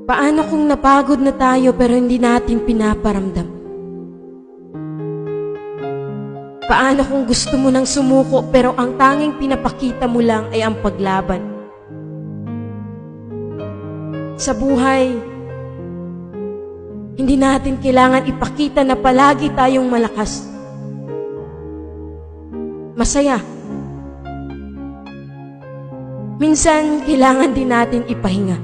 Paano kung napagod na tayo pero hindi natin pinaparamdam? Paano kung gusto mo nang sumuko pero ang tanging pinapakita mo lang ay ang paglaban? Sa buhay, hindi natin kailangan ipakita na palagi tayong malakas. Masaya. Minsan, kailangan din natin ipahinga.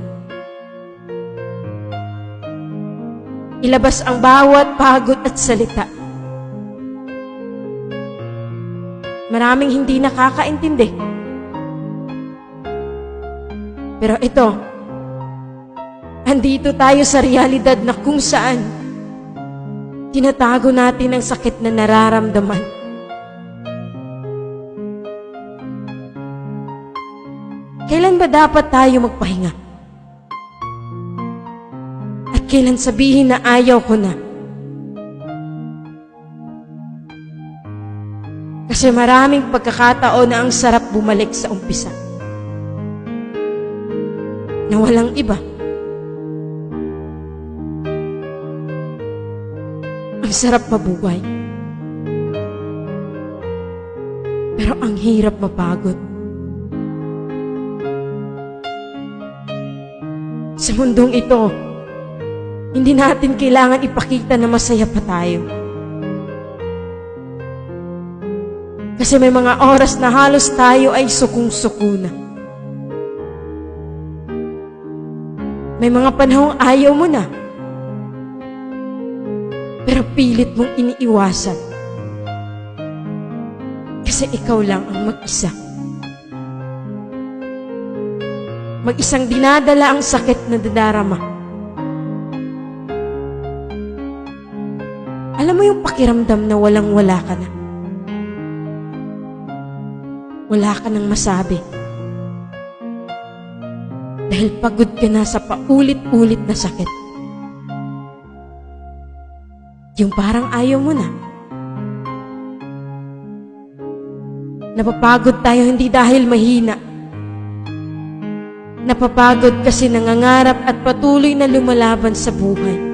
Ilabas ang bawat pagod at salita. Maraming hindi nakakaintindi. Pero ito, andito tayo sa realidad na kung saan tinatago natin ang sakit na nararamdaman. Kailan ba dapat tayo magpahinga? At kailan sabihin na ayaw ko na? Kasi maraming pagkakataon na ang sarap bumalik sa umpisa. Na walang iba. Ang sarap mabuhay. Pero ang hirap mapagod. Sa mundong ito, hindi natin kailangan ipakita na masaya pa tayo. Kasi may mga oras na halos tayo ay sukong-suko na. May mga panahong ayaw mo na. Pero pilit mong iniiwasan. Kasi ikaw lang ang mag-isa. Mag-isang dinadala ang sakit na dadarama. Alam mo yung pakiramdam na walang-wala ka na. Wala ka nang masabi. Dahil pagod ka na sa paulit-ulit na sakit. Yung parang ayaw mo na. Napapagod tayo hindi dahil mahina. Napapagod kasi nangangarap at patuloy na lumalaban sa buhay.